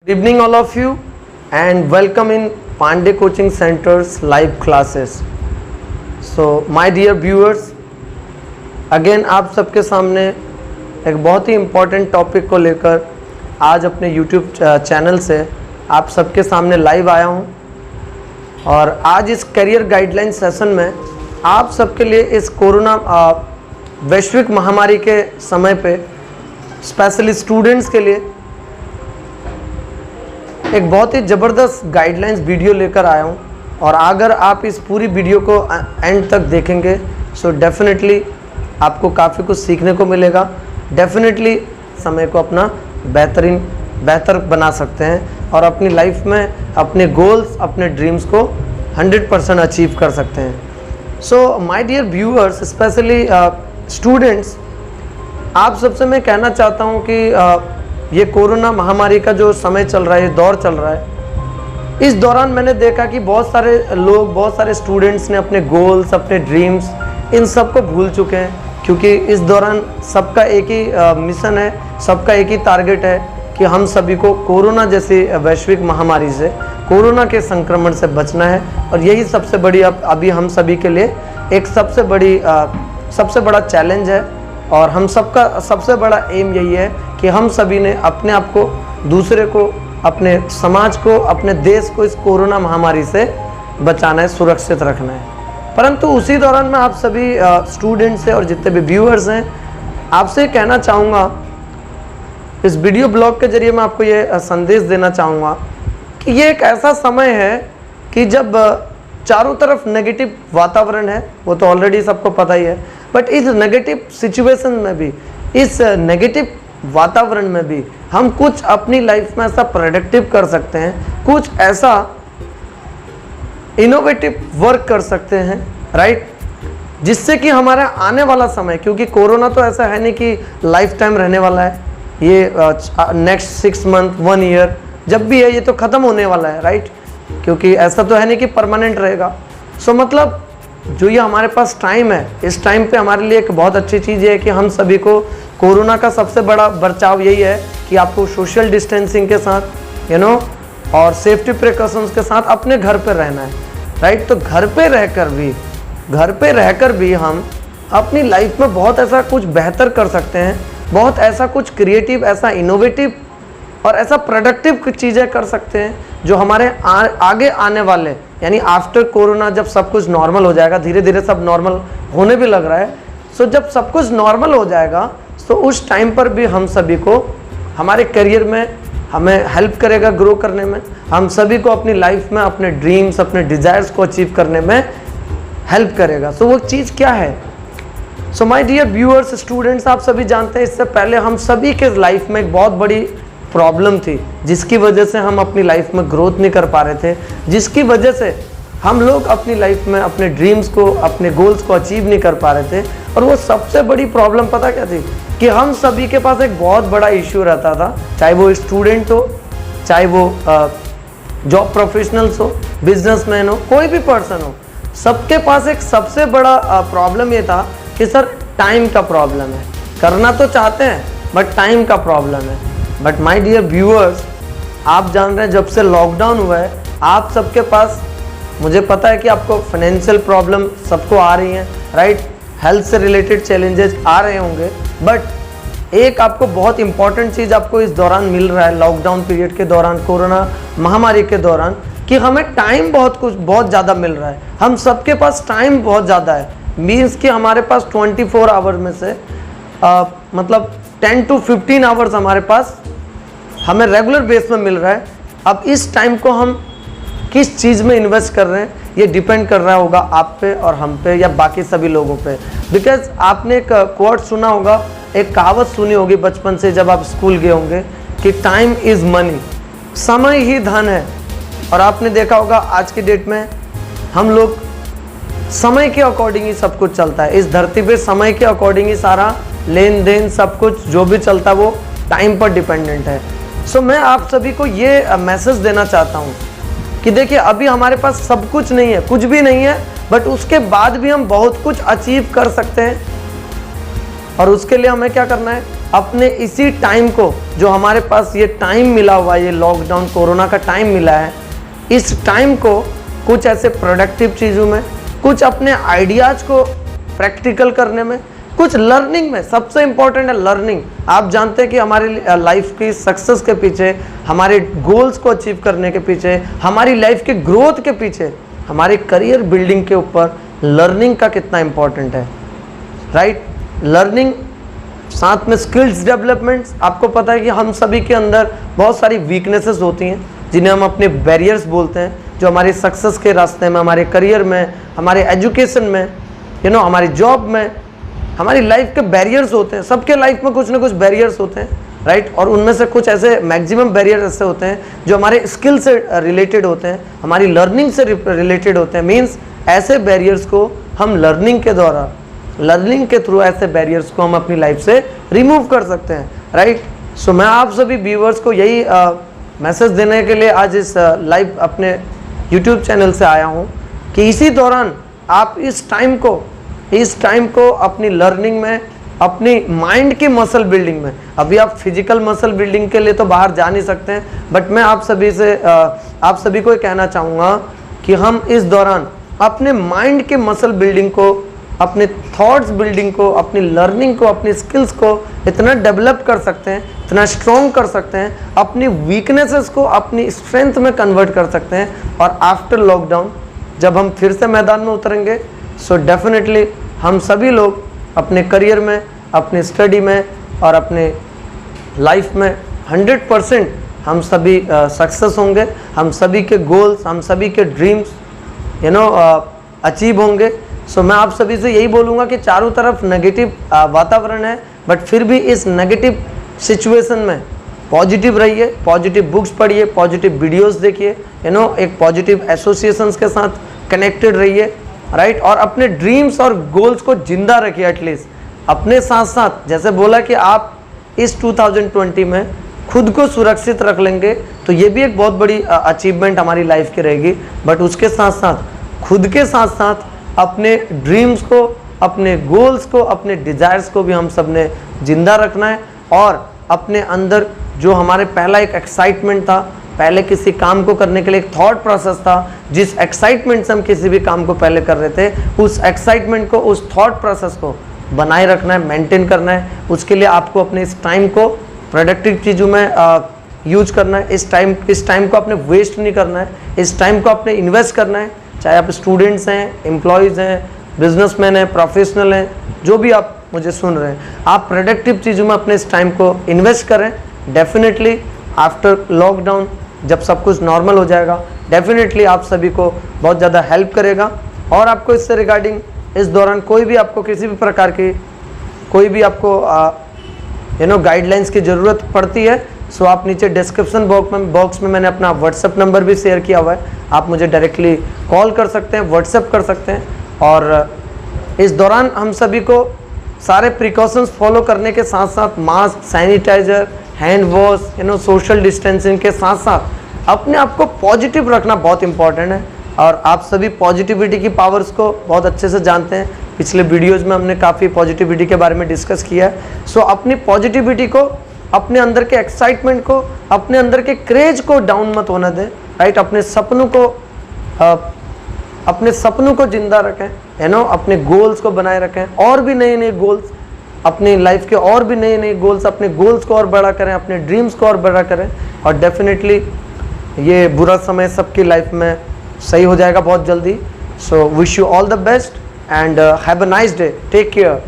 Evening all of you and welcome in Pandey Coaching Center's live classes. So my dear viewers, again आप सबके सामने एक बहुत ही important topic को लेकर आज अपने YouTube चैनल से आप सबके सामने लाइव आया हूँ। और आज इस करियर गाइडलाइन सेशन में आप सबके लिए इस कोरोना वैश्विक महामारी के समय पे स्पेशली स्टूडेंट्स के लिए एक बहुत ही ज़बरदस्त गाइडलाइंस वीडियो लेकर आया हूँ। और अगर आप इस पूरी वीडियो को एंड तक देखेंगे सो डेफिनेटली आपको काफ़ी कुछ सीखने को मिलेगा। डेफिनेटली समय को अपना बेहतर बना सकते हैं और अपनी लाइफ में अपने गोल्स अपने ड्रीम्स को 100% अचीव कर सकते हैं। So my dear viewers, specially students, आप सबसे मैं कहना चाहता हूँ कि ये कोरोना महामारी का जो समय चल रहा है, ये दौर चल रहा है, इस दौरान मैंने देखा कि बहुत सारे लोग, बहुत सारे स्टूडेंट्स ने अपने गोल्स, अपने ड्रीम्स, इन सब को भूल चुके हैं। क्योंकि इस दौरान सबका एक ही मिशन है, सबका एक ही टारगेट है कि हम सभी को कोरोना जैसी वैश्विक महामारी से, कोरोना के संक्रमण से बचना है। और यही सबसे बड़ी अभी हम सभी के लिए एक सबसे बड़ा चैलेंज है। और हम सबका सबसे बड़ा एम यही है कि हम सभी ने अपने आप को, दूसरे को, अपने समाज को, अपने देश को इस कोरोना महामारी से बचाना है, सुरक्षित रखना है। परंतु उसी दौरान मैं आप सभी स्टूडेंट्स हैं और जितने भी व्यूअर्स हैं, आपसे कहना चाहूँगा, इस वीडियो ब्लॉग के जरिए मैं आपको ये संदेश देना चाहूँगा कि ये एक ऐसा समय है कि जब चारों तरफ नेगेटिव वातावरण है, वो तो ऑलरेडी सबको पता ही है। बट इस नेगेटिव सिचुएशन में भी, इस नेगेटिव वातावरण में भी हम कुछ अपनी लाइफ में ऐसा प्रोडक्टिव कर सकते हैं, कुछ ऐसा इनोवेटिव वर्क कर सकते हैं, राइट, जिससे कि हमारा आने वाला समय, क्योंकि कोरोना तो ऐसा है नहीं कि लाइफ टाइम रहने वाला है, ये नेक्स्ट 6 मंथ 1 ईयर जब भी है ये तो ख़त्म होने वाला है, राइट, क्योंकि ऐसा तो है नहीं कि परमानेंट रहेगा। सो मतलब जो ये हमारे पास टाइम है, इस टाइम पे हमारे लिए एक बहुत अच्छी चीज़ है कि हम सभी को कोरोना का सबसे बड़ा बचाव यही है कि आपको सोशल डिस्टेंसिंग के साथ और सेफ्टी प्रिकॉशंस के साथ अपने घर पे रहना है, राइट। तो घर पे रहकर भी हम अपनी लाइफ में बहुत ऐसा कुछ बेहतर कर सकते हैं, बहुत ऐसा कुछ क्रिएटिव, ऐसा इनोवेटिव और ऐसा प्रोडक्टिव चीज़ें कर सकते हैं जो हमारे आगे आने वाले, यानी आफ्टर कोरोना, जब सब कुछ नॉर्मल हो जाएगा, धीरे धीरे सब नॉर्मल होने भी लग रहा है। सो जब सब कुछ नॉर्मल हो जाएगा तो उस टाइम पर भी हम सभी को हमारे करियर में हमें हेल्प करेगा ग्रो करने में, हम सभी को अपनी लाइफ में अपने ड्रीम्स, अपने डिज़ायर्स को अचीव करने में हेल्प करेगा। सो वो चीज़ क्या है? So my dear viewers, students, आप सभी जानते हैं इससे पहले हम सभी के लाइफ में एक बहुत बड़ी प्रॉब्लम थी जिसकी वजह से हम अपनी लाइफ में ग्रोथ नहीं कर पा रहे थे, जिसकी वजह से हम लोग अपनी लाइफ में अपने ड्रीम्स को, अपने गोल्स को अचीव नहीं कर पा रहे थे। और वो सबसे बड़ी प्रॉब्लम पता क्या थी? कि हम सभी के पास एक बहुत बड़ा इश्यू रहता था, चाहे वो स्टूडेंट हो, चाहे वो जॉब प्रोफेशनल्स हो, बिजनेसमैन हो, कोई भी पर्सन हो, सबके पास एक सबसे बड़ा प्रॉब्लम ये था कि सर टाइम का प्रॉब्लम है, करना तो चाहते हैं बट टाइम का प्रॉब्लम है। बट माय डियर व्यूअर्स, आप जान रहे हैं जब से लॉकडाउन हुआ है, आप सबके पास, मुझे पता है कि आपको फाइनेंशियल प्रॉब्लम सबको आ रही हैं, राइट, हेल्थ से रिलेटेड चैलेंजेस आ रहे होंगे। बट एक आपको बहुत इंपॉर्टेंट चीज़ आपको इस दौरान मिल रहा है, लॉकडाउन पीरियड के दौरान, कोरोना महामारी के दौरान, कि हमें टाइम बहुत ज़्यादा मिल रहा है। हम सबके पास टाइम बहुत ज़्यादा है, मीन्स कि हमारे पास 24 आवर में से मतलब 10 to 15 आवर्स हमारे पास हमें रेगुलर बेस में मिल रहा है। अब इस टाइम को हम किस चीज़ में इन्वेस्ट कर रहे हैं ये डिपेंड कर रहा होगा आप पे और हम पे या बाकी सभी लोगों पे। बिकॉज आपने एक कोट सुना होगा, एक कहावत सुनी होगी बचपन से जब आप स्कूल गए होंगे कि टाइम इज़ मनी, समय ही धन है। और आपने देखा होगा आज की डेट में हम लोग समय के अकॉर्डिंग ही सब कुछ चलता है, इस धरती पे समय के अकॉर्डिंग ही सारा लेन देन सब कुछ जो भी चलता है वो टाइम पर डिपेंडेंट है। सो मैं आप सभी को ये मैसेज देना चाहता हूँ कि देखिए अभी हमारे पास सब कुछ नहीं है, कुछ भी नहीं है, बट उसके बाद भी हम बहुत कुछ अचीव कर सकते हैं। और उसके लिए हमें क्या करना है? अपने इसी टाइम को, जो हमारे पास ये टाइम मिला हुआ है, ये लॉकडाउन कोरोना का टाइम मिला है, इस टाइम को कुछ ऐसे प्रोडक्टिव चीज़ों में, कुछ अपने आइडियाज़ को प्रैक्टिकल करने में, कुछ लर्निंग में। सबसे इम्पोर्टेंट है लर्निंग। आप जानते हैं कि हमारी लाइफ की सक्सेस के पीछे, हमारे गोल्स को अचीव करने के पीछे, हमारी लाइफ के ग्रोथ के पीछे, हमारे करियर बिल्डिंग के ऊपर लर्निंग का कितना इम्पोर्टेंट है, राइट। लर्निंग, साथ में स्किल्स डेवलपमेंट्स। आपको पता है कि हम सभी के अंदर बहुत सारी वीकनेसेस होती हैं जिन्हें हम अपने बैरियर्स बोलते हैं, जो हमारी सक्सेस के रास्ते में, हमारे करियर में, हमारे एजुकेशन में, हमारी जॉब में, हमारी लाइफ के बैरियर्स होते हैं। सबके लाइफ में कुछ ना कुछ बैरियर्स होते हैं, राइट। और उनमें से कुछ ऐसे मैक्सिमम बैरियर ऐसे होते हैं जो हमारे स्किल से रिलेटेड होते हैं, हमारी लर्निंग से रिलेटेड होते हैं। मीन्स ऐसे बैरियर्स को हम लर्निंग के द्वारा, लर्निंग के थ्रू ऐसे बैरियर्स को हम अपनी लाइफ से रिमूव कर सकते हैं, राइट। सो मैं आप सभी व्यूअर्स को यही मैसेज देने के लिए आज इस लाइव अपने यूट्यूब चैनल से आया हूँ कि इसी दौरान आप इस टाइम को अपनी लर्निंग में, अपनी माइंड की मसल बिल्डिंग में, अभी आप फिजिकल मसल बिल्डिंग के लिए तो बाहर जा नहीं सकते हैं, बट मैं आप सभी को ये कहना चाहूँगा कि हम इस दौरान अपने माइंड के मसल बिल्डिंग को, अपने थॉट्स बिल्डिंग को, अपनी लर्निंग को, अपनी स्किल्स को इतना डेवलप कर सकते हैं, इतना स्ट्रॉन्ग कर सकते हैं, अपनी वीकनेसेस को अपनी स्ट्रेंथ में कन्वर्ट कर सकते हैं। और आफ्टर लॉकडाउन जब हम फिर से मैदान में उतरेंगे, सो डेफिनेटली हम सभी लोग अपने करियर में, अपनी स्टडी में और अपने लाइफ में 100% हम सभी सक्सेस होंगे। हम सभी के गोल्स, हम सभी के ड्रीम्स अचीव होंगे। सो मैं आप सभी से यही बोलूँगा कि चारों तरफ नेगेटिव वातावरण है, बट फिर भी इस नेगेटिव सिचुएशन में पॉजिटिव रहिए, पॉजिटिव बुक्स पढ़िए, पॉजिटिव वीडियोस देखिए, एक पॉजिटिव एसोसिएशंस के साथ कनेक्टेड रहिए, राइट। और अपने ड्रीम्स और गोल्स को जिंदा रखिए एटलीस्ट। अपने साथ साथ जैसे बोला कि आप इस 2020 में खुद को सुरक्षित रख लेंगे तो ये भी एक बहुत बड़ी अचीवमेंट हमारी लाइफ की रहेगी। बट उसके साथ साथ खुद के साथ साथ अपने ड्रीम्स को, अपने गोल्स को, अपने डिज़ायर्स को भी हम सब ने जिंदा रखना है। और अपने अंदर जो हमारे पहला एक एक्साइटमेंट था, पहले किसी काम को करने के लिए एक थॉट प्रोसेस था, जिस एक्साइटमेंट से हम किसी भी काम को पहले कर रहे थे, उस एक्साइटमेंट को, उस थॉट प्रोसेस को बनाए रखना है, मेंटेन करना है। उसके लिए आपको अपने इस टाइम को प्रोडक्टिव चीज़ों में यूज करना है। इस टाइम को आपने वेस्ट नहीं करना है, इस टाइम को आपने इन्वेस्ट करना है। चाहे आप स्टूडेंट्स हैं, एम्प्लॉयज़ हैं, बिजनेसमैन हैं, प्रोफेशनल हैं, जो भी आप मुझे सुन रहे हैं, आप प्रोडक्टिव चीज़ों में अपने इस टाइम को इन्वेस्ट करें। डेफिनेटली आफ्टर लॉकडाउन जब सब कुछ नॉर्मल हो जाएगा, डेफिनेटली आप सभी को बहुत ज़्यादा हेल्प करेगा। और आपको इससे रिगार्डिंग इस दौरान कोई भी आपको किसी भी प्रकार की कोई भी आपको गाइडलाइंस की ज़रूरत पड़ती है, सो आप नीचे डिस्क्रिप्शन बॉक्स में मैंने अपना व्हाट्सएप नंबर भी शेयर किया हुआ है। आप मुझे डायरेक्टली कॉल कर सकते हैं, व्हाट्सएप कर सकते हैं। और इस दौरान हम सभी को सारे प्रिकॉशंस फॉलो करने के साथ साथ mask, sanitiser, hand wash, social distancing के साथ साथ अपने आप को पॉजिटिव रखना बहुत इंपॉर्टेंट है। और आप सभी पॉजिटिविटी की पावर्स को बहुत अच्छे से जानते हैं। पिछले वीडियोज़ में हमने काफ़ी पॉजिटिविटी के बारे में डिस्कस किया है। सो अपनी पॉजिटिविटी को, अपने अंदर के एक्साइटमेंट को, अपने अंदर के क्रेज को डाउन मत होने दें, राइट। अपने सपनों को जिंदा रखें, अपने गोल्स को बनाए रखें। और भी नए नए गोल्स अपनी लाइफ के, और भी नए नए गोल्स, अपने गोल्स को और बड़ा करें, अपने ड्रीम्स को और बड़ा करें। और डेफिनेटली ये बुरा समय सबकी लाइफ में सही हो जाएगा बहुत जल्दी। So wish you all the best and have a nice day, take care.